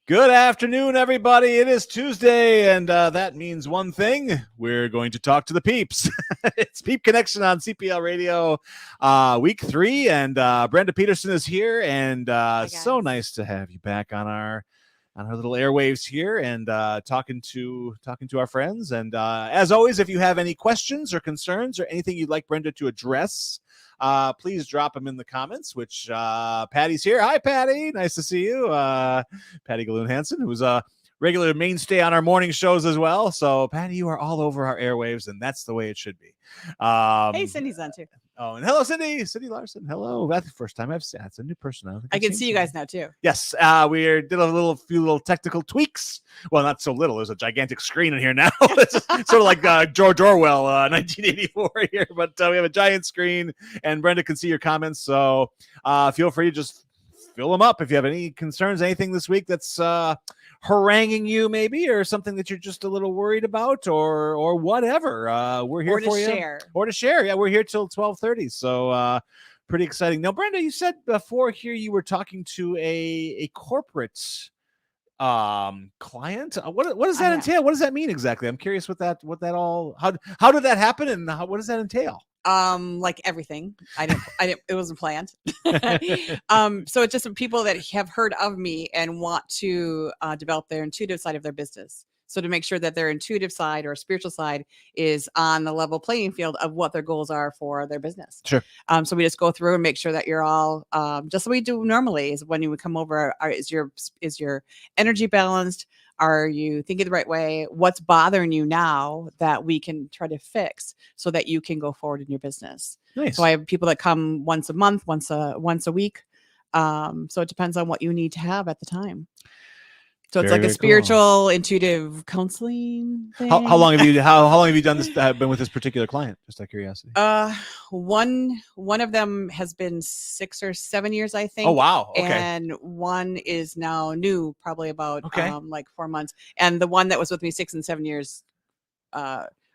Good afternoon, everybody. It is Tuesday, and that means one thing. We're going to talk to the Peeps. It's Peep Connection on CPL Radio, week 3, and Brenda Peterson is here, and so nice to have you back on our little airwaves here, and talking to our friends. And as always, if you have any questions or concerns or anything you'd like Brenda to address, please drop them in the comments, which Patty's here. Hi, Patty. Nice to see you. Patty Galoon-Hansen, who's a regular mainstay on our morning shows as well. So, Patty, you are all over our airwaves, and that's the way it should be. Hey, Cindy's on too. Oh, and hello, Cindy. Cindy Larson. Hello. That's the first time I've seen. That's a new person. I can see you guys now too. Yes. We did a few little technical tweaks. Well, not so little. There's a gigantic screen in here now. It's sort of like George Orwell, 1984 here. But we have a giant screen, and Brenda can see your comments. So feel free to just fill them up if you have any concerns, anything this week that's haranguing you, maybe, or something that you're just a little worried about, or whatever. We're here for you. Or to share. Yeah, we're here till 12:30. So pretty exciting. Now, Brenda, you said before here you were talking to a corporate client. What does that entail? What does that mean exactly? I'm curious what that all how did that happen, and what does that entail? Like everything. I didn't it wasn't planned. So it's just some people that have heard of me and want to develop their intuitive side of their business. So to make sure that their intuitive side or spiritual side is on the level playing field of what their goals are for their business. Sure. So we just go through and make sure that you're all just what we do normally is when you would come over. Is your energy balanced? Are you thinking the right way? What's bothering you now that we can try to fix so that you can go forward in your business? Nice. So I have people that come once a month, once a week. So it depends on what you need to have at the time. So it's like a spiritual, intuitive counseling thing. How long have you done this? Been with this particular client? Just out of curiosity. One of them has been 6 or 7 years, I think. Oh wow! Okay. And one is now new, probably about like 4 months. And the one that was with me 6 and 7 years,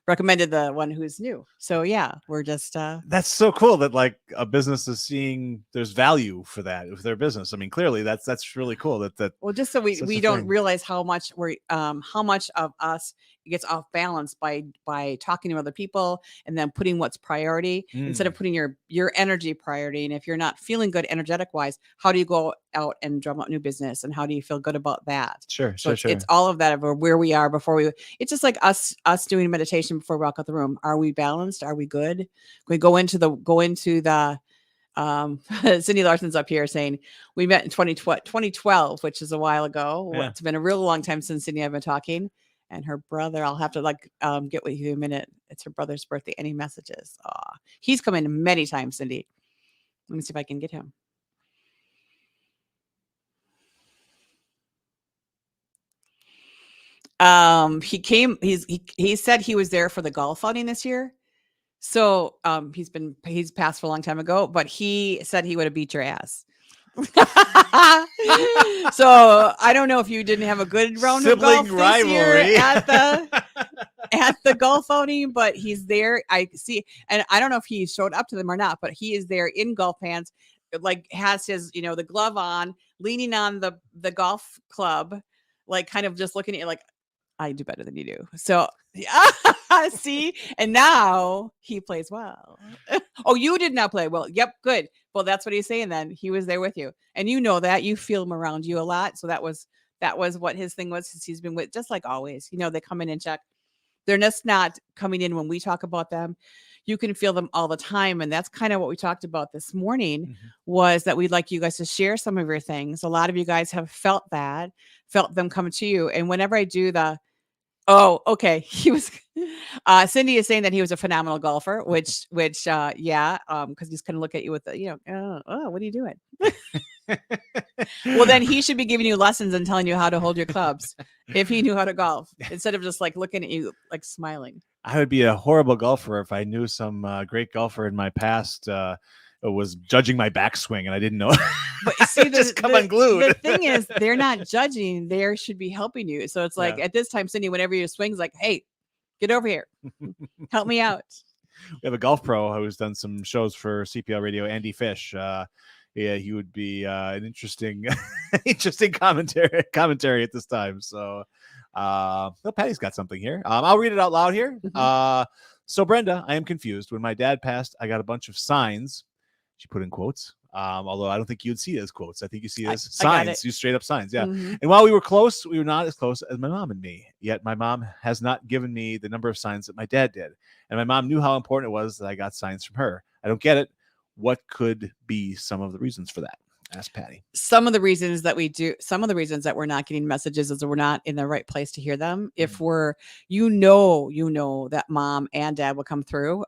recommended the one who's new. So yeah, we're just that's so cool that like a business is seeing there's value for that with their business. I mean, clearly that's really cool that well, just so we don't realize how much of us gets off balance by talking to other people and then putting what's priority instead of putting your energy priority. And if you're not feeling good energetic wise, how do you go out and drum up new business, and how do you feel good about that? Sure. It's all of that of where we are before it's just like us doing meditation before we walk out the room. Are we balanced? Are we good? We go into the Cindy Larson's up here saying we met in 2012, which is a while ago. Yeah. It's been a real long time since Cindy and I have been talking. And her brother, I'll have to get with you in a minute. It's her brother's birthday. Any messages? He's come in many times, Cindy. Let me see if I can get him. He came. He said he was there for the golf outing this year. So he's passed for a long time ago, but he said he would have beat your ass. So I don't know if you didn't have a good round of golf this year at the golf outing, but he's there. I see, and I don't know if he showed up to them or not, but he is there in golf pants, like has his the glove on, leaning on the golf club, like kind of just looking at you like, I do better than you do. So see, and now he plays well. Oh, you did not play well. Yep, good. Well, that's what he's saying then. He was there with you. And that you feel him around you a lot. So that was what his thing was. He's been with, just like always, they come in and check. They're just not coming in when we talk about them. You can feel them all the time. And that's kind of what we talked about this morning, was that we'd like you guys to share some of your things. A lot of you guys have felt them come to you. And whenever I do he was Cindy is saying that he was a phenomenal golfer, which because he's going to look at you with what are you doing? Well, then he should be giving you lessons and telling you how to hold your clubs if he knew how to golf, instead of just like looking at you like smiling. I would be a horrible golfer if I knew some great golfer in my past was judging my backswing and I didn't know. But see, just come unglued. The thing is, they're not judging; they should be helping you. So it's like at this time, Cindy, whenever you swing's like, "Hey, get over here, help me out." We have a golf pro who's done some shows for CPL Radio, Andy Fish. yeah, he would be an interesting, interesting commentary at this time. So, well, Patty's got something here. I'll read it out loud here. So Brenda, I am confused. When my dad passed, I got a bunch of signs. She put in quotes. Although I don't think you'd see it as quotes. I think you see it as signs. You straight up signs. Yeah. And while we were close, we were not as close as my mom and me. Yet my mom has not given me the number of signs that my dad did. And my mom knew how important it was that I got signs from her. I don't get it. What could be some of the reasons for that? Ask Patty. Some of the reasons that we're not getting messages is that we're not in the right place to hear them. If we're, that mom and dad will come through.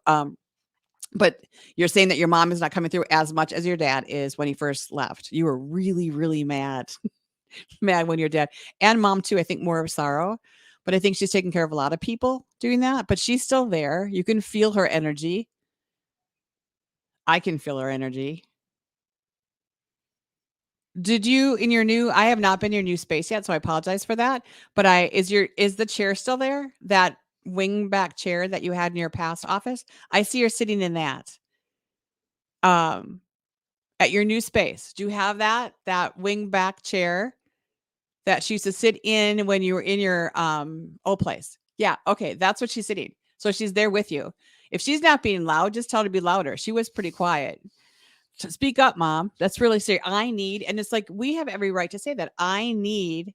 But you're saying that your mom is not coming through as much as your dad is when he first left. You were really, really mad when your dad and mom too. I think more of sorrow, but I think she's taking care of a lot of people doing that, but she's still there. You can feel her energy. I can feel her energy. Did you I have not been in your new space yet, so I apologize for that. But is the chair still there? That wingback chair that you had in your past office? I see you're sitting in that. At your new space. Do you have that wingback chair that she used to sit in when you were in your old place? Yeah, okay, that's what she's sitting. So she's there with you. If she's not being loud, just tell her to be louder. She was pretty quiet. So speak up, Mom. That's really serious. And it's like we have every right to say that. I need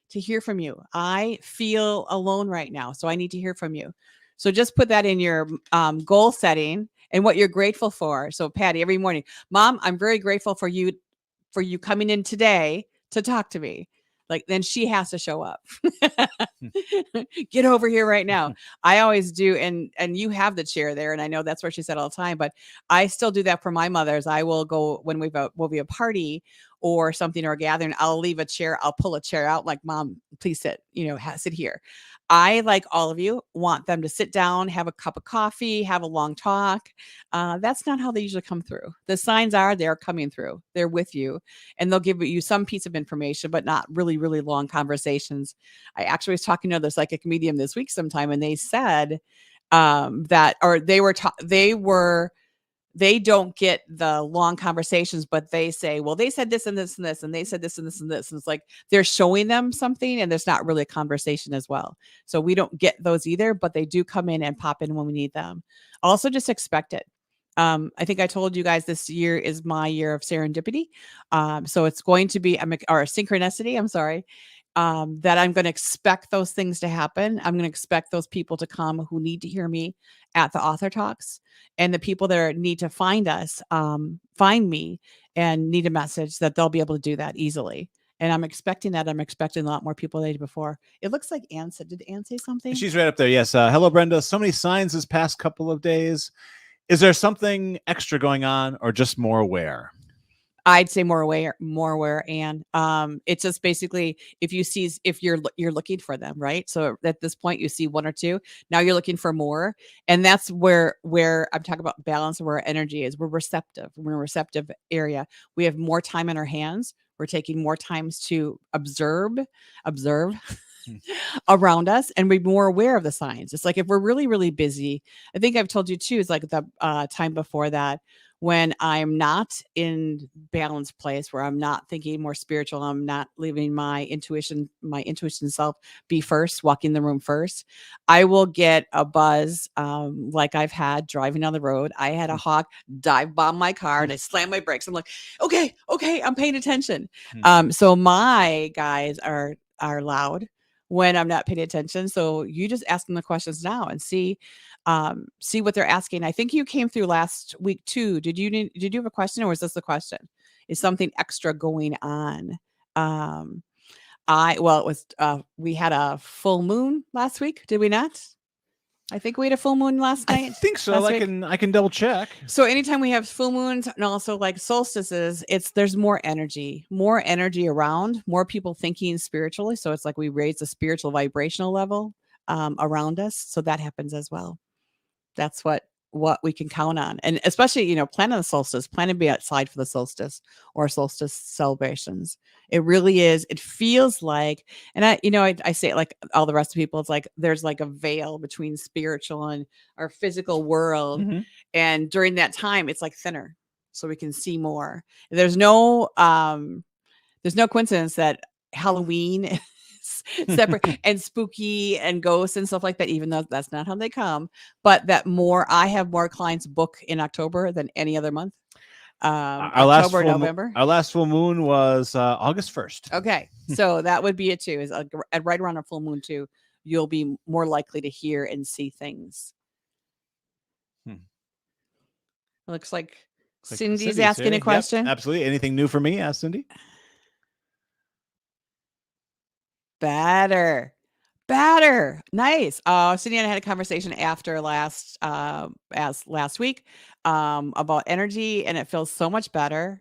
to hear from you. I feel alone right now, so I need to hear from you. So just put that in your goal setting and what you're grateful for. So Patty, every morning, Mom, I'm very grateful for you coming in today to talk to me. Like, then she has to show up. Get over here right now. I always do. And you have the chair there. And I know that's where she said all the time, but I still do that for my mothers. I will go when we'll be a party or something or a gathering. I'll leave a chair. I'll pull a chair out like, Mom, please sit, sit here. I, like all of you, want them to sit down, have a cup of coffee, have a long talk. That's not how they usually come through. The signs they're coming through. They're with you, and they'll give you some piece of information, but not really, really long conversations. I actually was talking to another psychic medium this week sometime, and they said they don't get the long conversations, but they say, well, they said this and this and this, and they said this and this and this. And it's like they're showing them something and there's not really a conversation as well. So we don't get those either, but they do come in and pop in when we need them. Also, just expect it. I think I told you guys this year is my year of serendipity. So it's going to be, or synchronicity, I'm sorry. That I'm going to expect those things to happen. I'm going to expect those people to come who need to hear me at the author talks, and the people that need to find us, find me and need a message, that they'll be able to do that easily. And I'm expecting that. I'm expecting a lot more people than I did before. It looks like Ann said, did Ann say something? She's right up there. Yes. Hello, Brenda. So many signs this past couple of days. Is there something extra going on or just more aware? I'd say more aware. And it's just basically if you're looking for them, right? So at this point you see one or two, now you're looking for more. And that's where I'm talking about balance, where our energy is. We're in a receptive area. We have more time in our hands. We're taking more times to observe around us and be more aware of the signs. It's like if we're really, really busy, I think I've told you too, is like the time before that, when I'm not in balanced place, where I'm not thinking more spiritual, I'm not leaving my intuition self be first, walking the room first, I will get a buzz, like I've had driving on the road. I had a hawk dive bomb my car and I slammed my brakes. I'm like, okay, I'm paying attention. So my guys are loud when I'm not paying attention. So you just ask them the questions now and see what they're asking. I think you came through last week too. Did you have a question, or was this the question? Is something extra going on? We had a full moon last week, did we not? I think we had a full moon last night. I think so. I can double check. So anytime we have full moons and also like solstices, there's more energy around, more people thinking spiritually. So it's like we raise the spiritual vibrational level around us. So that happens as well. That's what we can count on. And especially, plan on the solstice, plan to be outside for the solstice or solstice celebrations. It really is. It feels like, and I say it like all the rest of people, it's like there's like a veil between spiritual and our physical world. Mm-hmm. And during that time, it's like thinner. so we can see more. There's no coincidence that Halloween is separate and spooky and ghosts and stuff like that, even though that's not how they come, but that I have more clients book in October than any other month. October, November. Our last full moon was August 1st. Okay. So that would be it too, is right around a full moon too. You'll be more likely to hear and see things. It looks like Cindy's asking a question. Yep, absolutely. Anything new for me? Ask Cindy. Better. Nice. Cindy and I had a conversation after last week about energy, and it feels so much better.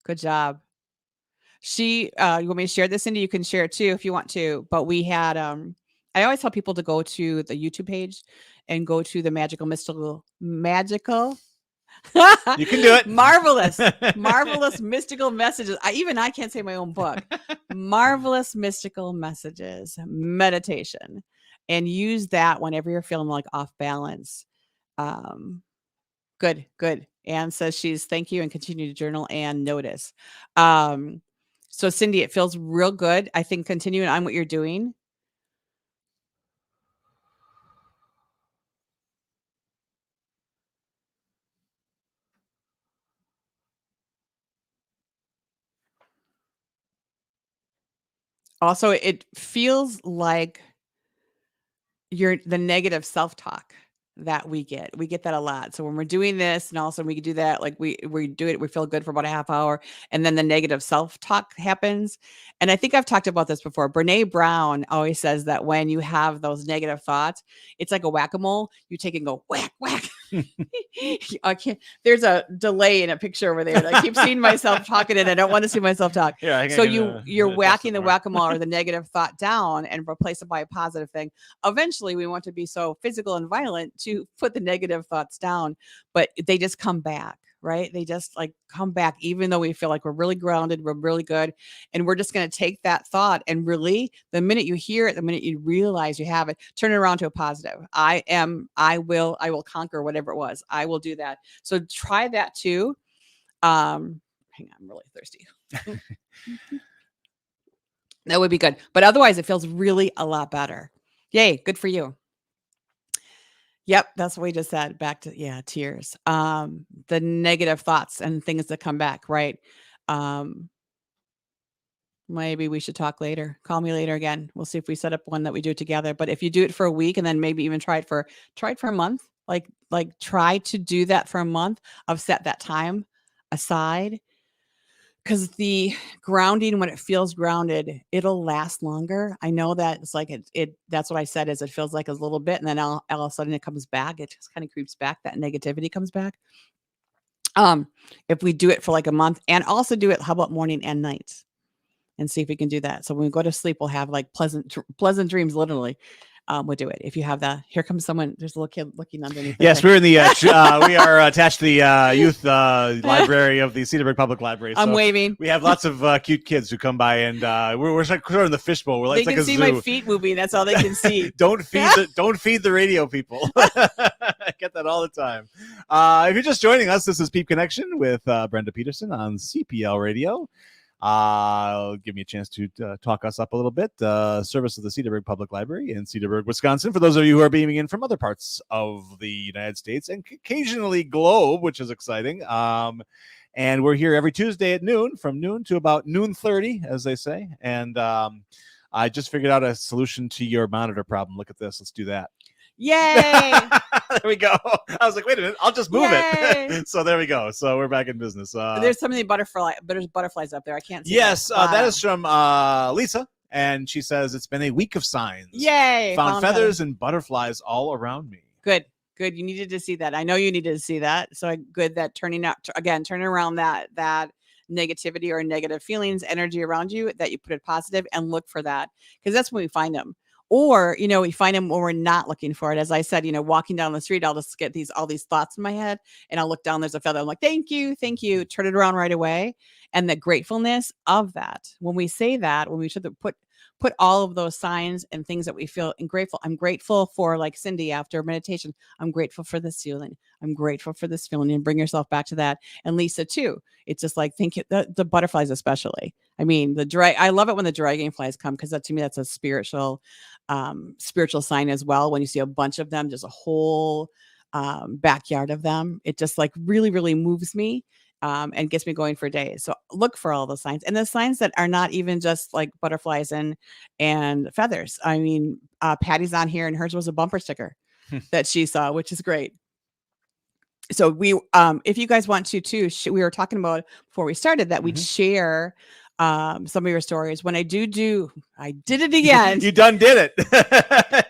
Good job. You want me to share this, Cindy? You can share it too if you want to. But we had I always tell people to go to the YouTube page and go to the magical. You can do it. Marvelous mystical messages. I can't say my own book. Marvelous mystical messages, meditation, and use that whenever you're feeling like off balance. Good. Anne says thank you and continue to journal and notice. So Cindy, it feels real good. I think continuing on what you're doing. Also, it feels like the negative self-talk that we get that a lot. So when we're doing this and also we can do that, like we do it, we feel good for about a half hour, and then the negative self-talk happens. And I think I've talked about this before. Brene Brown always says that when you have those negative thoughts, it's like a whack-a-mole. You take and go whack, whack. I can't. There's a delay in a picture over there. I keep seeing myself talking and I don't want to see myself talk. Yeah, so you're whacking the whack-a-mole or the negative thought down and replace it by a positive thing. Eventually, we want to be so physical and violent to put the negative thoughts down, but they just come back, right? They just like come back, even though we feel like we're really grounded, we're really good. And we're just going to take that thought and really, the minute you hear it, the minute you realize you have it, turn it around to a positive. I will conquer whatever it was. I will do that. So try that too. Hang on, I'm really thirsty. That would be good. But otherwise, it feels really a lot better. Yay. Good for you. Yep, that's what we just said. Back to tears. The negative thoughts and things that come back, right? Maybe we should talk later. Call me later again. We'll see if we set up one that we do together. But if you do it for a week and then maybe even try it for a month, like try to do that for a month, of set that time aside. Because the grounding, when it feels grounded, it'll last longer. I know that it's like that's what I said, is it feels like a little bit, and then all of a sudden it comes back. It just kind of creeps back. That negativity comes back. If we do it for like a month, and also do it, how about morning and night, and see if we can do that. So when we go to sleep, we'll have like pleasant dreams, literally. We'll do it. If you have here comes someone, there's a little kid looking underneath. Yes, we're in the, we are attached to the youth library of the Cedarburg Public Library. So I'm waving. We have lots of cute kids who come by, and we're sort of in the fishbowl. We're they can see my feet moving. That's all they can see. Don't feed the radio people. I get that all the time. If you're just joining us, this is Peep Connection with Brenda Peterson on CPL Radio. Give me a chance to talk us up a little bit. Service of the Cedarburg Public Library in Cedarburg, Wisconsin. For those of you who are beaming in from other parts of the United States and occasionally globe, which is exciting. And we're here every Tuesday at noon, from noon to about 12:30, as they say. And I just figured out a solution to your monitor problem. Look at this. Let's do that. Yay! There we go. I was like, wait a minute, I'll just move it. So there we go. So we're back in business. There's so many butterflies up there. I can't see. Yes, that is from Lisa, and she says it's been a week of signs. Yay! Found feathers and butterflies all around me. Good. You needed to see that. I know you needed to see that. So good that turning around that negativity or negative feelings, energy around you, that you put it positive and look for that, because that's when we find them. Or, we find them when we're not looking for it. As I said, walking down the street, I'll just get all these thoughts in my head, and I'll look down, there's a feather. I'm like, thank you. Turn it around right away. And the gratefulness of that. When we say that, when we should put put all of those signs and things that we feel and grateful. I'm grateful for, like Cindy after meditation. I'm grateful for this feeling. I'm grateful for this feeling, and bring yourself back to that. And Lisa too. It's just like the butterflies, especially. I mean, I love it when the dragonflies come, because to me that's a spiritual sign as well. When you see a bunch of them, just a whole backyard of them, it just like really, really moves me. And gets me going for days. So look for all the signs, and the signs that are not even just like butterflies and feathers. I mean, Patty's on here, and hers was a bumper sticker that she saw, which is great. So we, if you guys want to too, we were talking about before we started that we'd share some of your stories. When I did it again. You done did it.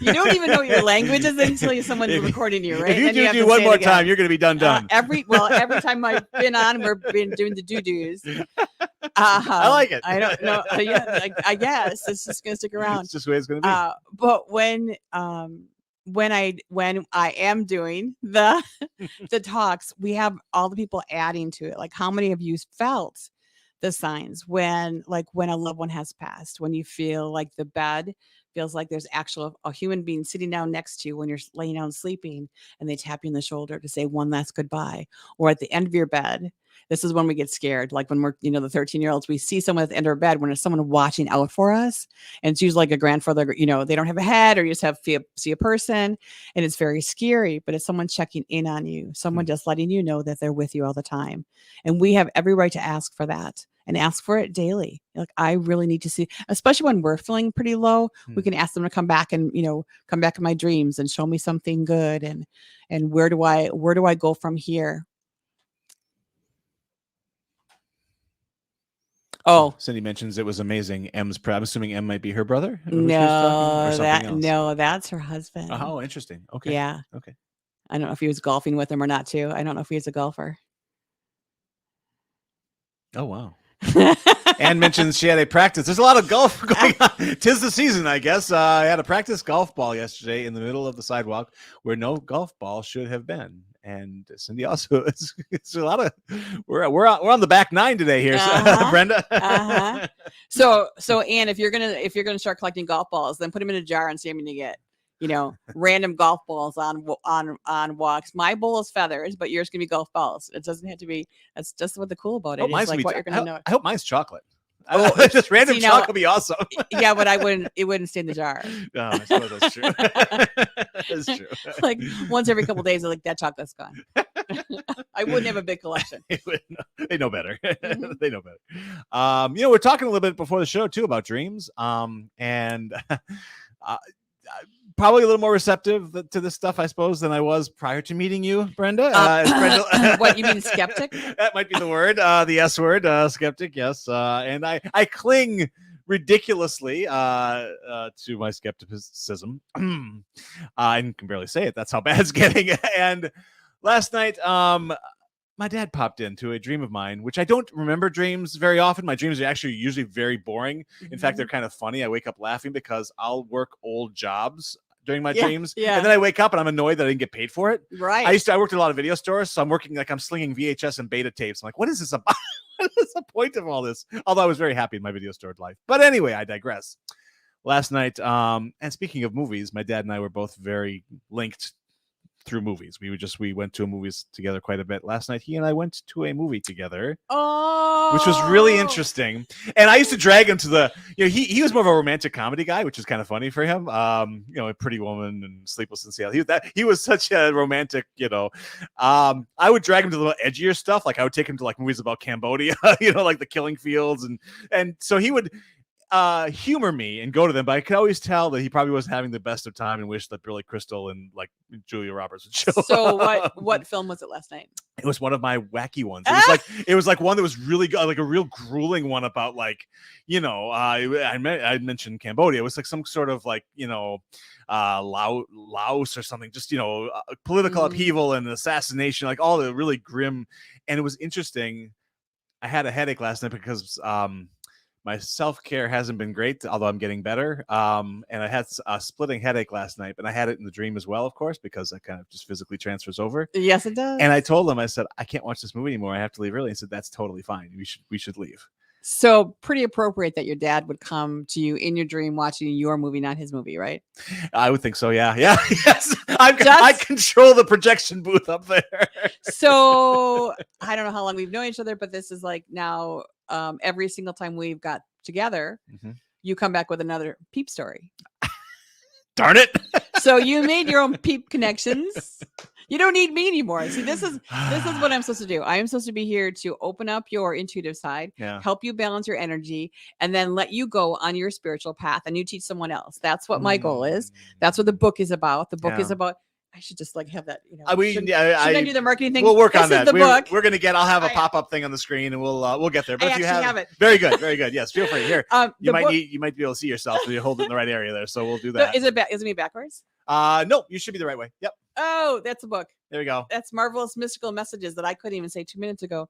You don't even know your languages until someone's recording you, right? If you do one more time, you're going to be done. Every time I've been on, we've been doing the doo-doos. I like it. I don't know. Yeah, I guess it's just going to stick around. It's just the way it's going to be. But when I am doing the talks, we have all the people adding to it. Like, how many of you felt the signs when a loved one has passed, when you feel like the bed feels like there's a human being sitting down next to you when you're laying down sleeping, and they tap you on the shoulder to say one last goodbye, or at the end of your bed. This is when we get scared. Like when we're, the 13-year-olds, we see someone at the end of our bed when there's someone watching out for us. And it's usually like a grandfather, they don't have a head, or you just see a person, and it's very scary, but it's someone checking in on you, someone just letting you know that they're with you all the time. And we have every right to ask for that, and ask for it daily. Like, I really need to see, especially when we're feeling pretty low, we can ask them to come back and, come back in my dreams and show me something good. And where do I go from here? Oh, Cindy mentions it was amazing. I'm assuming M might be her brother. No, that's her husband. Oh, interesting. Okay. Yeah. Okay. I don't know if he was golfing with him or not too. I don't know if he's a golfer. Oh, wow. Anne mentions she had a practice. There's a lot of golf going on. 'Tis the season, I guess. I had a practice golf ball yesterday in the middle of the sidewalk where no golf ball should have been. And Cindy also, it's a lot of, we're on the back nine today here, Brenda. So Anne, if you're gonna start collecting golf balls, then put them in a jar and see how many you get. Random golf balls on walks. My bowl is feathers, but yours can be golf balls. It doesn't have to be. That's just what the cool about it. It's like what you're gonna know. I hope mine's chocolate. Just random chocolate would be awesome. Yeah, but it wouldn't stay in the jar. No, I suppose that's true. That's true. Like once every couple of days, like that chocolate's gone. I wouldn't have a big collection. They know better. They know better. We're talking a little bit before the show too about dreams. And probably a little more receptive to this stuff, I suppose, than I was prior to meeting you, Brenda. What, you mean skeptic? That might be the word, the S word, skeptic, yes. And I cling ridiculously to my skepticism. I can barely say it. That's how bad it's getting. And last night, my dad popped into a dream of mine, which I don't remember dreams very often. My dreams are actually usually very boring. In fact, they're kind of funny. I wake up laughing because I'll work old jobs during my dreams. Yeah. And then I wake up and I'm annoyed that I didn't get paid for it. Right. I worked at a lot of video stores, so I'm working like I'm slinging VHS and beta tapes. I'm like, what is this about? What is the point of all this? Although I was very happy in my video store life. But anyway, I digress. Last night, and speaking of movies, my dad and I were both very linked through movies. We went to movies together quite a bit. Last night, he and I went to a movie together, which was really interesting. And I used to drag him to the, he was more of a romantic comedy guy, which is kind of funny for him. A Pretty Woman and Sleepless in Seattle. He was such a romantic, I would drag him to the little edgier stuff. Like I would take him to like movies about Cambodia, like The Killing Fields. And so he would humor me and go to them, but I could always tell that he probably wasn't having the best of time and wished that Billy Crystal and like Julia Roberts would show So what film was it last night? It was one of my wacky ones. It was like one that was really good, like a real grueling one about like, I mentioned Cambodia. It was like some sort of like, Laos or something, just, political upheaval and assassination, like all the really grim. And it was interesting. I had a headache last night because, my self-care hasn't been great, although I'm getting better. And I had a splitting headache last night, and I had it in the dream as well, of course, because it kind of just physically transfers over. Yes, it does. And I told him, I said, I can't watch this movie anymore. I have to leave early. He said, that's totally fine. We should leave. So pretty appropriate that your dad would come to you in your dream watching your movie, not his movie, right? I would think so. Yeah. Yes. I control the projection booth up there. So I don't know how long we've known each other, but this is like now every single time we've got together, you come back with another Peep story. Darn it. So you made your own Peep connections. You don't need me anymore. See, this is what I'm supposed to do. I am supposed to be here to open up your intuitive side, help you balance your energy, and then let you go on your spiritual path and you teach someone else. That's what my goal is. That's what the book is about. The book is about. I should just like have that, shouldn't I do the marketing thing? We'll work on that. We're going to I'll have a pop-up thing on the screen and we'll get there. But if you have it. Very good. Yes. Feel free. Here. You might be able to see yourself if you hold it in the right area there. So we'll do that. Is it me backwards? No, you should be the right way. Yep. Oh, that's a book. There we go. That's marvelous mystical messages that I couldn't even say 2 minutes ago.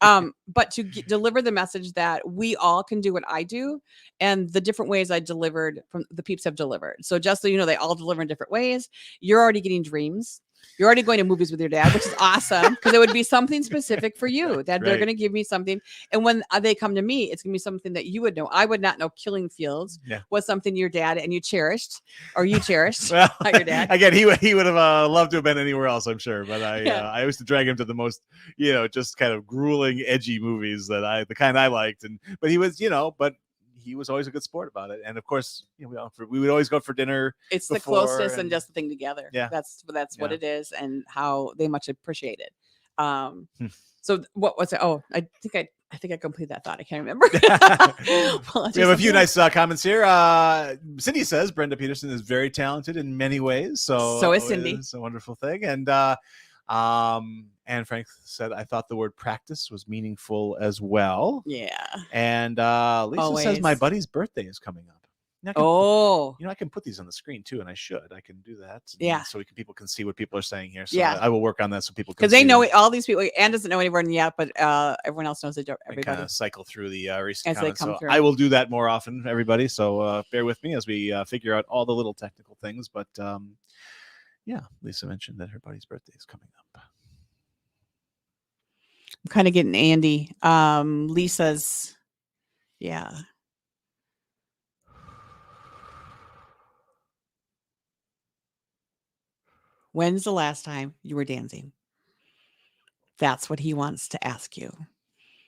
But to deliver the message that we all can do what I do, and the different ways I delivered from the Peeps have delivered. So just so you know, they all deliver in different ways. You're already getting dreams. You're already going to movies with your dad, which is awesome because it would be something specific for you that they're going to give me something. And when they come to me, it's going to be something that you would know. I would not know Killing Fields was something your dad and you cherished, or you cherished. Well, not your dad. Again, he would have loved to have been anywhere else, I'm sure. But I used to drag him to the most, just kind of grueling, edgy movies the kind I liked. But he was, but he was always a good sport about it. And of course, we would always go for dinner. It's the closeness and just the thing together. Yeah. That's what it is and how they much appreciate it. So what was it? Oh, I think I completed that thought. I can't remember. We have a few nice comments here. Cindy says Brenda Peterson is very talented in many ways. So is Cindy. It's a wonderful thing. And Frank said, I thought the word practice was meaningful as well. Yeah. And Lisa says my buddy's birthday is coming up. I can put these on the screen too, and I should. I can do that. So people can see what people are saying here. So I will work on that so people can. Because they know all these people. Anne doesn't know anyone yet, but everyone else knows everybody. Kind of cycle through the recent as comments. They come through. I will do that more often, everybody. So bear with me as we figure out all the little technical things. But Lisa mentioned that her buddy's birthday is coming up. I'm kind of getting Andy. Lisa's, When's the last time you were dancing? That's what he wants to ask you.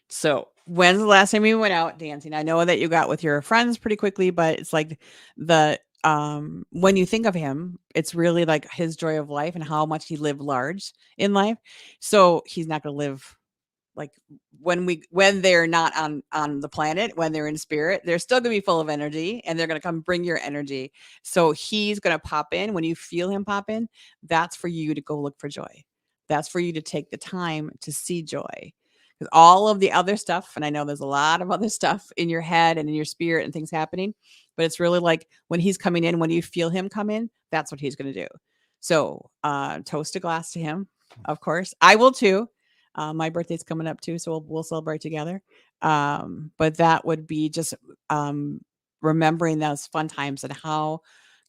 So when's the last time you went out dancing? I know that you got with your friends pretty quickly, but it's like when you think of him, it's really like his joy of life and how much he lived large in life. So he's not going to live like when they're not on the planet, when they're in spirit, they're still going to be full of energy and they're going to come bring your energy. So he's going to pop in. When you feel him pop in, that's for you to go look for joy. That's for you to take the time to see joy. Because all of the other stuff, and I know there's a lot of other stuff in your head and in your spirit and things happening, but it's really like when he's coming in, when you feel him come in, that's what he's going to do. So toast a glass to him, of course. I will too. My birthday's coming up too, so we'll celebrate together. But that would be just remembering those fun times and how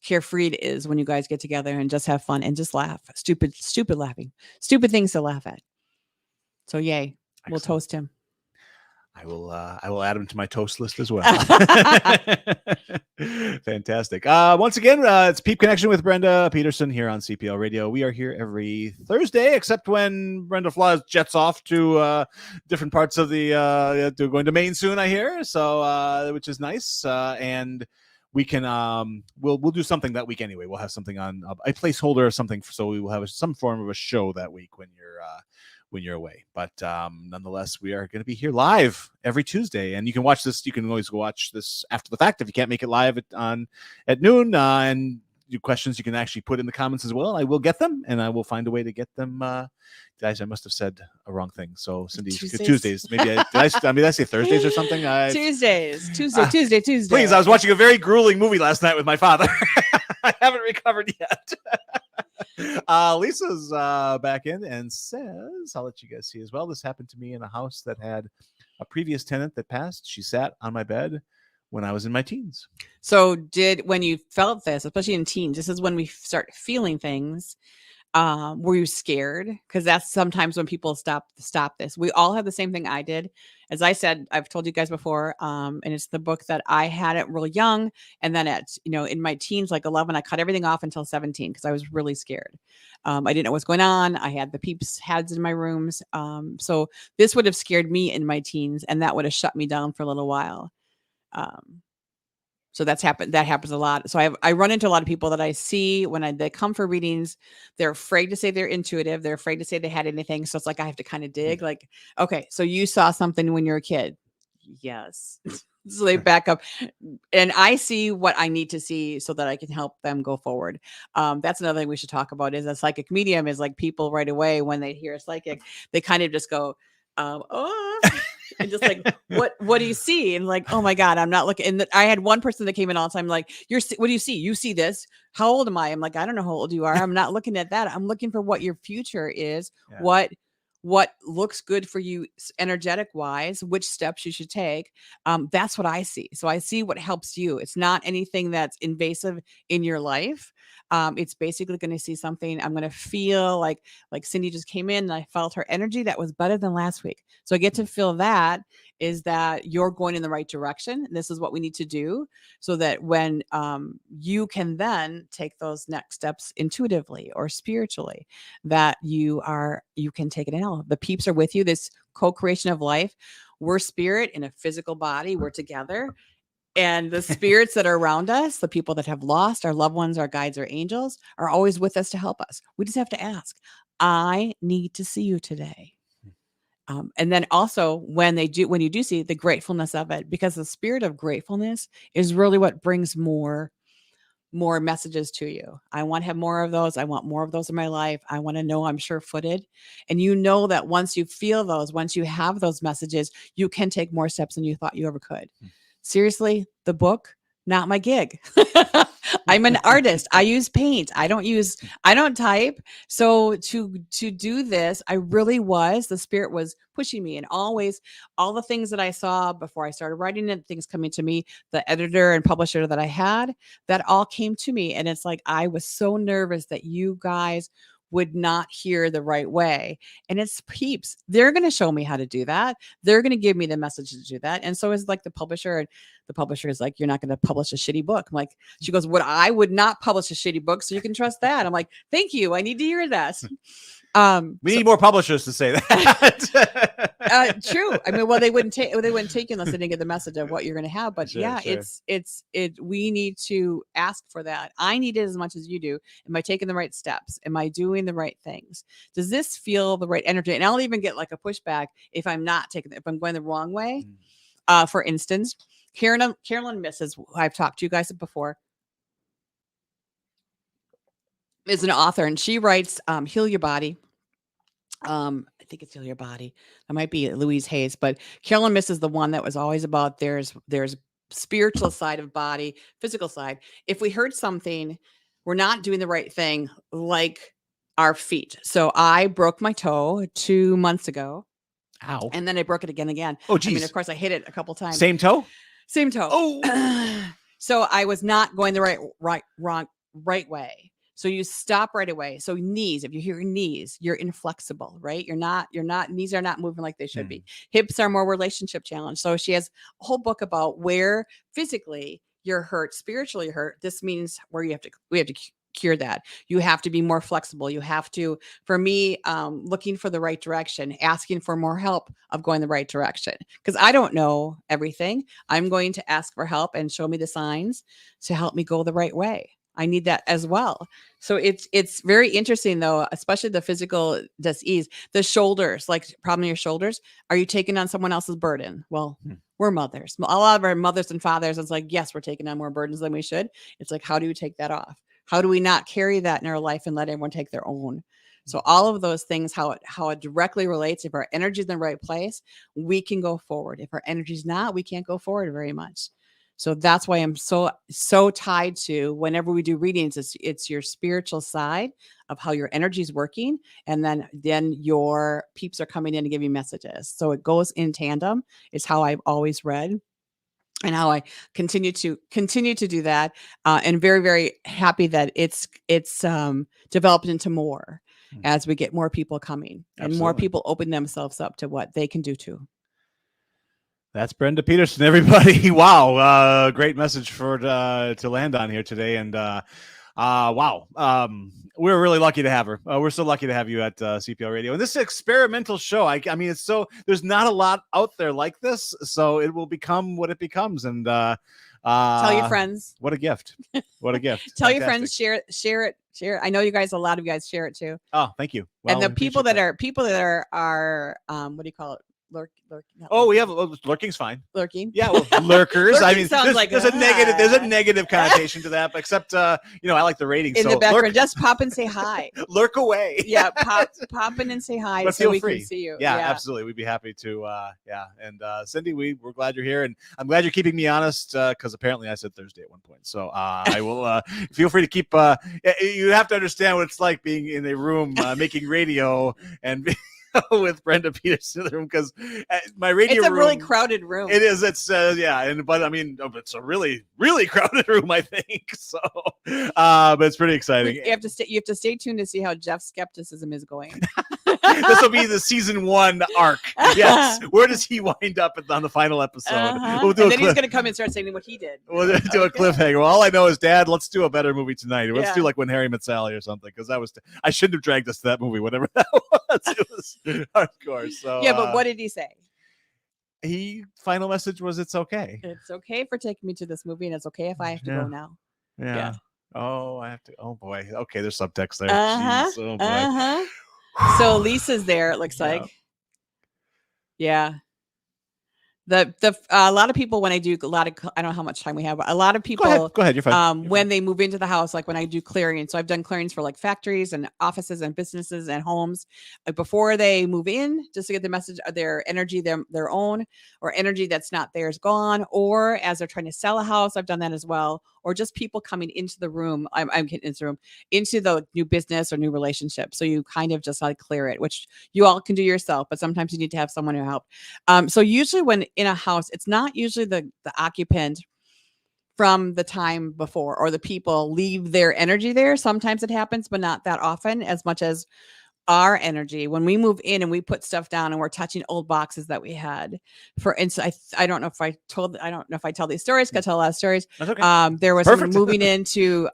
carefree it is when you guys get together and just have fun and just laugh. Stupid laughing. Stupid things to laugh at. So yay. Excellent. We'll toast him. I will add him to my toast list as well. Fantastic. Once again, it's Peep Connection with Brenda Peterson here on CPL Radio. We are here every Thursday, except when Brenda jets off to different parts of the going to Maine soon, I hear. So which is nice. And we can we'll do something that week anyway. We'll have something on a placeholder or something, so we will have some form of a show that week when you're away. But nonetheless, we are going to be here live every Tuesday, and you can watch this. You can always go watch this after the fact if you can't make it live at noon. And your questions you can actually put in the comments as well. I will get them, and I will find a way to get them. Guys, I must have said a wrong thing. So Cindy, Tuesdays. Maybe did I say Thursdays or something? Tuesday. Please, I was watching a very grueling movie last night with my father. I haven't recovered yet. Lisa's back in and says, I'll let you guys see as well. This happened to me in a house that had a previous tenant that passed. She sat on my bed when I was in my teens. So when you felt this, especially in teens, this is when we start feeling things. Were you scared? Because that's sometimes when people stop this. We all have the same thing I did. as I said, I've told you guys before, and it's the book that I had it real young. And then at, in my teens, like 11, I cut everything off until 17 because I was really scared. I didn't know what's going on. I had the Peeps heads in my rooms. So this would have scared me in my teens, and that would have shut me down for a little while. So that happens a lot. So I run into a lot of people that I see when they come for readings. They're afraid to say they're intuitive. They're afraid to say they had anything. So it's like I have to kind of dig. Like, okay, so you saw something when you were a kid. Yes. So they back up, and I see what I need to see so that I can help them go forward. That's another thing we should talk about. Is a psychic medium is like people right away when they hear a psychic, they kind of just go, oh. And just like, what do you see? And like, oh my God, I'm not looking. And I had one person that came in all the time, like, what do you see? You see this? How old am I? I'm like, I don't know how old you are. I'm not looking at that. I'm looking for what your future is. Yeah. What looks good for you energetic wise, which steps you should take. That's what I see. So I see what helps you. It's not anything that's invasive in your life. It's basically going to see something. I'm going to feel like Cindy just came in and I felt her energy that was better than last week. So I get to feel that is that you're going in the right direction. And this is what we need to do so that when you can then take those next steps intuitively or spiritually, that you can take it out. The Peeps are with you. This co-creation of life. We're spirit in a physical body. We're together. And the spirits that are around us, the people that have lost, our loved ones, our guides, our angels, are always with us to help us. We just have to ask, I need to see you today. And then also when you do see the gratefulness of it, because the spirit of gratefulness is really what brings more messages to you. I want to have more of those. I want more of those in my life. I want to know I'm sure-footed. And that once you feel those, once you have those messages, you can take more steps than you thought you ever could. Seriously, the book, not my gig. I'm an artist. I use paint. I don't type. So to do this, the spirit was pushing me, and always all the things that I saw before I started writing it, things coming to me, the editor and publisher that I had, that all came to me. And it's like, I was so nervous that you guys would not hear the right way. And it's Peeps. They're going to show me how to do that. They're going to give me the message to do that. And so is like the publisher, and the publisher is like, you're not going to publish a shitty book. I'm like, she goes, I would not publish a shitty book. So you can trust that. I'm like, thank you. I need to hear that. We need more publishers to say that. True. I mean, well, they wouldn't take you unless they didn't get the message of what you're going to have. But sure. We need to ask for that. I need it as much as you do. Am I taking the right steps? Am I doing the right things? Does this feel the right energy? And I'll even get like a pushback if I'm not if I'm going the wrong way. For instance, Carolyn Misses, who I've talked to you guys before, is an author, and she writes Heal Your Body. I think it's Heal Your Body. That might be Louise Hayes, but Carolyn Misses the one that was always about there's spiritual side of body, physical side. If we heard something, we're not doing the right thing, like our feet. So I broke my toe 2 months ago. Ow. And then I broke it again. Oh, geez. I mean, of course, I hit it a couple times. Same toe? Same toe. Oh. So I was not going the right way. So you stop right away. So knees, if you hear knees, you're inflexible, right? Knees are not moving like they should be. Hips are more relationship challenge. So she has a whole book about where physically you're hurt, spiritually hurt. This means where we have to cure that. You have to be more flexible. You have to, for me, looking for the right direction, asking for more help of going the right direction. Because I don't know everything. I'm going to ask for help and show me the signs to help me go the right way. I need that as well. So it's very interesting though, especially the physical disease, the shoulders, like problem in your shoulders. Are you taking on someone else's burden? Well, we're mothers. A lot of our mothers and fathers, it's like, yes, we're taking on more burdens than we should. It's like, how do you take that off? How do we not carry that in our life and let everyone take their own? So all of those things, how it directly relates. If our energy is in the right place, we can go forward. If our energy is not, we can't go forward very much. So that's why I'm so tied to whenever we do readings, it's your spiritual side of how your energy is working. And then your Peeps are coming in to give you messages. So it goes in tandem. It's how I've always read and how I continue to do that. And very, very happy that it's developed into more as we get more people coming. Absolutely. And more people open themselves up to what they can do too. That's Brenda Peterson, everybody. Wow, great message for to land on here today, and wow, we're really lucky to have her. We're so lucky to have you at CPL Radio, and this is an experimental show. I mean, it's so there's not a lot out there like this, so it will become what it becomes, and tell your friends. What a gift! What a gift! Tell your friends, share it. I know a lot of you guys share it too. Oh, thank you. Well, and the people that are what do you call it? We have lurking's fine. Lurking, yeah, well, lurkers. I mean, there's a negative connotation to that, but except I like the rating. In the background, just pop and say hi. Lurk away. Yeah, pop in and say hi, but so we free. Can see you. Yeah, absolutely. We'd be happy to. And Cindy, we're glad you're here, and I'm glad you're keeping me honest because apparently I said Thursday at one point. So I will feel free to keep. You have to understand what it's like being in a room making radio and. With Brenda Peterson in the room because my radio it's a room, really crowded room. It is. It's but I mean it's a really crowded room, I think. So but it's pretty exciting. You have to stay tuned to see how Jeff's skepticism is going. This will be the season 1 arc. Yes. Where does he wind up on the final episode? We'll do and then he's going to come and start saying what he did. We'll do a cliffhanger. Well, all I know is, Dad, let's do a better movie tonight. Let's do like When Harry Met Sally or something, because I shouldn't have dragged us to that movie, whatever that was. It was hardcore. So yeah, but what did he say? Final message was it's okay. It's okay for taking me to this movie, and it's okay if I have to go now. Yeah. Oh, I have to. Oh boy. Okay, there's subtext there. Jeez. Oh boy. So Lisa's there. It looks like. Yeah. A lot of people when I do I don't know how much time we have, but a lot of people go ahead, you're fine. When they move into the house, like when I do clearing, so I've done clearings for like factories and offices and businesses and homes, like before they move in, just to get the message of their energy, their own, or energy that's not theirs gone, or as they're trying to sell a house, I've done that as well, or just people coming into the room. I'm getting into the room, into the new business or new relationship. So you kind of just like clear it, which you all can do yourself, but sometimes you need to have someone who help. So usually when in a house, it's not usually the occupant from the time before, or the people leave their energy there. Sometimes it happens, but not that often, as much as our energy when we move in and we put stuff down and we're touching old boxes that we had. For instance, I don't know if I tell these stories, because I tell a lot of stories. That's okay. There was someone moving into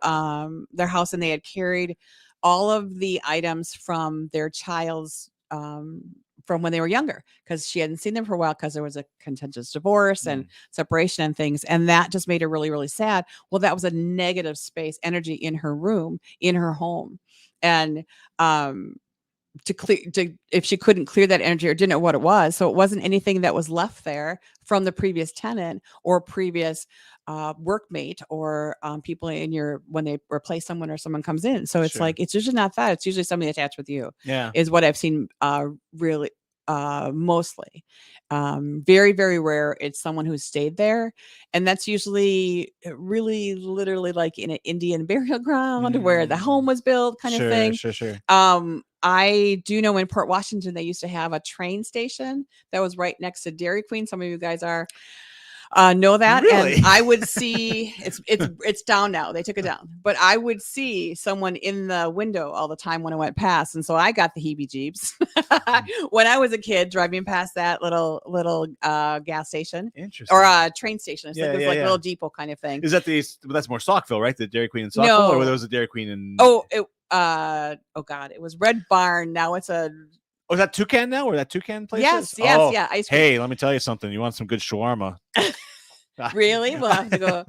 their house, and they had carried all of the items from their child's from when they were younger, because she hadn't seen them for a while, because there was a contentious divorce and separation and things, and that just made her really, really sad. Well, that was a negative space energy in her room, in her home, and if she couldn't clear that energy or didn't know what it was, so it wasn't anything that was left there from the previous tenant or previous workmate or people when they replace someone or someone comes in. So it's like, it's usually not that. It's usually somebody attached with you. Yeah, is what I've seen. Really, mostly, very, very rare. It's someone who's stayed there, and that's usually really, literally like in an Indian burial ground where the home was built, kind of thing. Sure. I do know in Port Washington they used to have a train station that was right next to Dairy Queen. Some of you guys know that. Really? And I would see it's down now. They took it down, but I would see someone in the window all the time when I went past. And so I got the heebie-jeebies when I was a kid driving past that little gas station. Interesting. Or a train station. It's like a little depot kind of thing. Is that that's more Saukville, right? The Dairy Queen in Saukville? No. Or there was a Dairy Queen in God, it was Red Barn. Now it's a is that Toucan now, or that Toucan place? Yes. Yeah. Ice cream. Hey, let me tell you something. You want some good shawarma? Really? We'll have to go.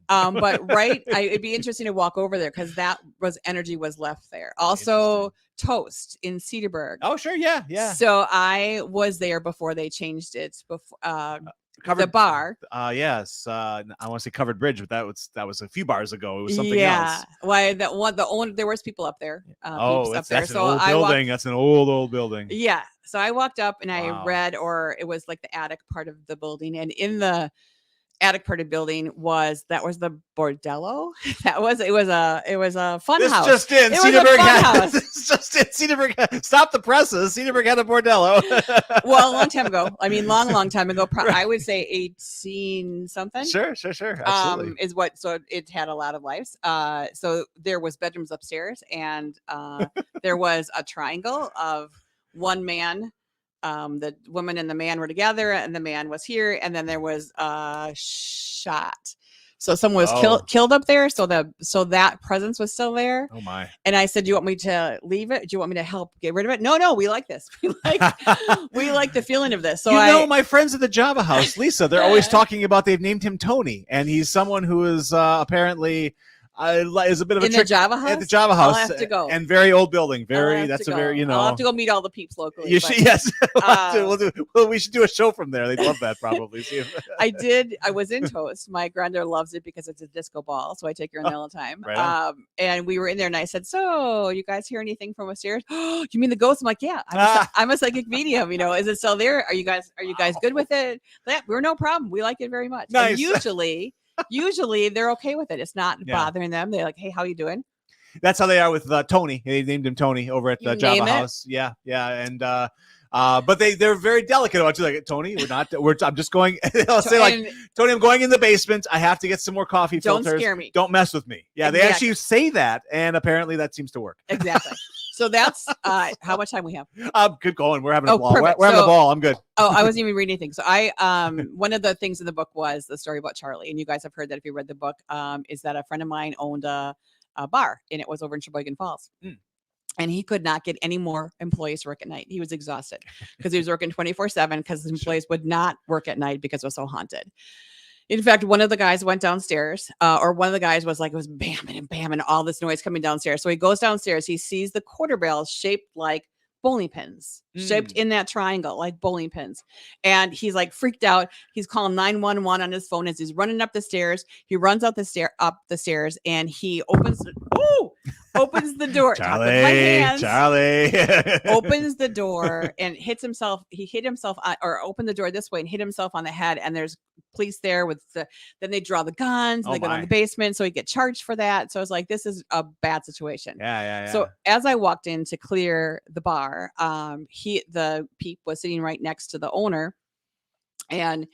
But it'd be interesting to walk over there, because that energy was left there. Also, Toast in Cedarburg. Oh, sure, yeah. So I was there before they changed it. Before the bar. Yes. I want to say Covered Bridge, but that was a few bars ago. It was something else. Why there was people up there. That's an old building. That's an old building. Yeah. So I walked up and I read, or it was like the attic part of the building, and in the attic part of the building was the bordello. It was a fun house. Just in Cedarburg. It's just in Cedarburg. Stop the presses. Cedarburg had a bordello. Well, a long time ago. I mean, long time ago. I would say 18 something. Sure. Absolutely. So it had a lot of lives. So there was bedrooms upstairs, and there was a triangle of one man the woman and the man were together, and the man was here, and then there was a shot. So someone was killed up there. So that presence was still there. Oh my! And I said, "Do you want me to leave it? Do you want me to help get rid of it?" No, we like this. We like the feeling of this. So my friends at the Java House, Lisa, they're always talking about they've named him Tony, and he's someone who is apparently is a bit of a trick the Java House. At the Java House, I'll have to go. And very old building. I'll I'll have to go meet all the peeps locally. You should, yes. We should do a show from there. They'd love that probably. I was in Toast. My granddaughter loves it because it's a disco ball, so I take her in there all the time. Right and we were in there, and I said, "So, you guys hear anything from upstairs?" "Oh, you mean the ghost?" I'm like, "Yeah, I'm a psychic medium. Is it still there? Are you guys good with it?" We're no problem. We like it very much. Nice. And usually they're okay with it. It's not bothering them. They're like, "Hey, how you doing?" That's how they are with Tony. They named him Tony over at the Java House. Yeah. And but they're very delicate about you. Like, Tony, I'm just going. I'll say like, Tony, I'm going in the basement. I have to get some more coffee filters. Don't scare me. Don't mess with me. Yeah, exactly. They actually say that, and apparently that seems to work. Exactly. So that's how much time we have. Good going. We're having a ball. We're Perfect. having a ball. I'm good. I wasn't even reading anything. So one of the things in the book was the story about Charlie, and you guys have heard that if you read the book. Is that a friend of mine owned a bar, and it was over in Sheboygan Falls. And he could not get any more employees to work at night. He was exhausted because he was working 24/7 because his employees would not work at night because it was so haunted. In fact, one of the guys went downstairs, or one of the guys was like, it was bamming and bamming, all this noise coming downstairs. So he goes downstairs, he sees the quarter barrels shaped like bowling pins, shaped in that triangle, like bowling pins. And he's like freaked out. He's calling 911 on his phone as he's running up the stairs. He runs up the stairs, and he opens the door. Charlie opens the door and hits himself. He hit himself or opened the door this way and hit himself on the head. And there's police there then they draw the guns and they go down the basement. So he get charged for that. So I was like, this is a bad situation. Yeah. So as I walked in to clear the bar, the Peep was sitting right next to the owner, and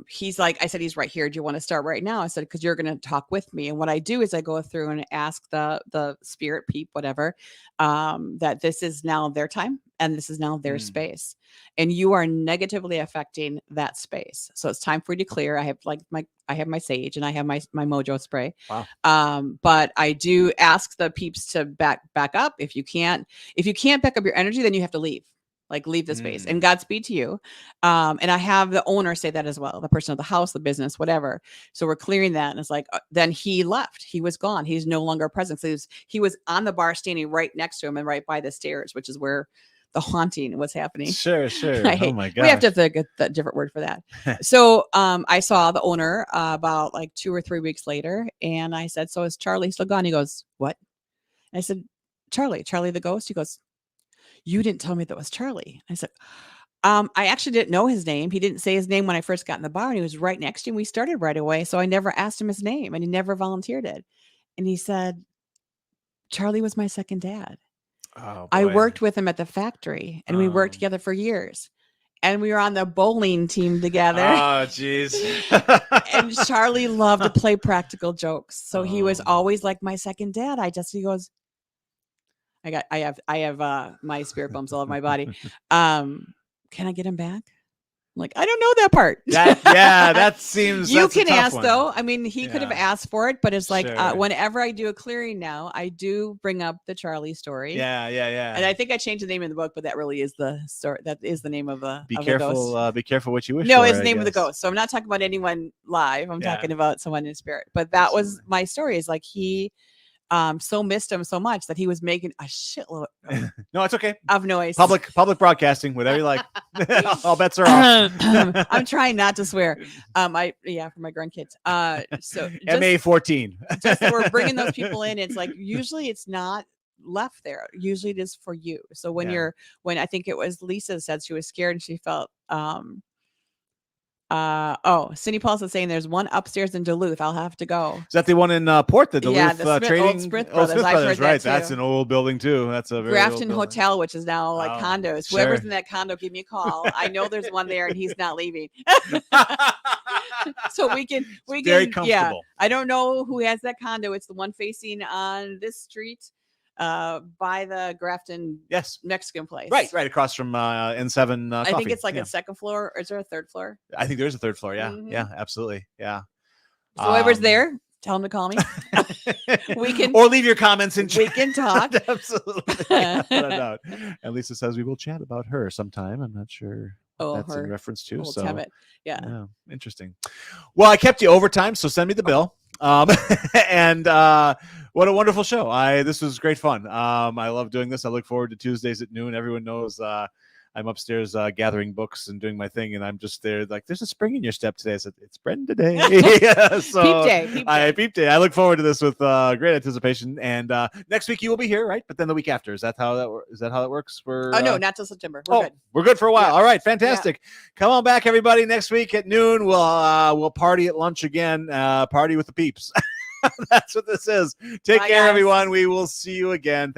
he's like, I said, he's right here. Do you want to start right now? I said, because you're going to talk with me. And what I do is I go through and ask the spirit, Peep, whatever, that this is now their time and this is now their space. And you are negatively affecting that space. So it's time for you to clear. I have my sage and I have my mojo spray. Wow. But I do ask the Peeps to back up. If you can't back up your energy, then you have to leave. Like, leave the space, and Godspeed to you. And I have the owner say that as well, the person of the house, the business, whatever. So we're clearing that. And it's like, then he left. He was gone. He's no longer present. So he was on the bar standing right next to him and right by the stairs, which is where the haunting was happening. Sure. Oh my God. We have to think a different word for that. So I saw the owner about like 2 or 3 weeks later. And I said, so is Charlie still gone? He goes, what? And I said, Charlie the ghost? He goes, you didn't tell me that was Charlie. I said, I actually didn't know his name. He didn't say his name when I first got in the bar, and he was right next to him. We started right away. So I never asked him his name, and he never volunteered it. And he said, Charlie was my second dad. Oh, I worked with him at the factory, and we worked together for years. And we were on the bowling team together. Oh, jeez. And Charlie loved to play practical jokes. So he was always like my second dad. He goes, I have my spirit bumps all over my body. Can I get him back? I'm like, I don't know that part. That seems. You can ask though. I mean, he could have asked for it, but it's like whenever I do a clearing now, I do bring up the Charlie story. Yeah. And I think I changed the name of the book, but that really is the story. That is the name of the. Be careful. Be careful what you wish. No, it's the name of the ghost. So I'm not talking about anyone live. I'm talking about someone in spirit. But that was my story. Is like he. So missed him so much that he was making a shitload no, it's okay. of noise. Public broadcasting, whatever you like. All bets are off. I'm trying not to swear. For my grandkids. So MA14. Just we're bringing those people in. It's like usually it's not left there. Usually it is for you. So when I think it was Lisa said she was scared and she felt Cindy Paulson saying there's one upstairs in Duluth. I'll have to go. Is that the one in Port, the Duluth trading? Old Smith Brothers. I've heard right. That's an old building too. That's a very Grafton old Hotel, which is now like condos. Sure. Whoever's in that condo, give me a call. I know there's one there and he's not leaving. So we can very comfortable. Yeah. I don't know who has that condo. It's the one facing on this street. by the Grafton Mexican place. Right across from N7 I Coffee. think it's like a second floor, or is there a third floor? I think there's a third floor. Yeah, yeah, absolutely. Yeah. So whoever's there, tell them to call me. We can, or leave your comments in chat. We can talk. Absolutely. No. And Lisa says we will chat about her sometime. I'm not sure what that's in reference to. So yeah, interesting. Well, I kept you overtime, so send me the bill. And what a wonderful show. This was great fun. I love doing this. I look forward to Tuesdays at noon. Everyone knows I'm upstairs gathering books and doing my thing, and I'm just there like, there's a spring in your step today. I said, it's Brenda Day. So Peep Day. I look forward to this with great anticipation. And next week you will be here, right? But then the week after, is that how that works? No, not till September. We're good. We're good for a while. Yeah. All right, fantastic. Yeah. Come on back, everybody. Next week at noon, we'll party at lunch again. Party with the Peeps. That's what this is. Take care, everyone. We will see you again.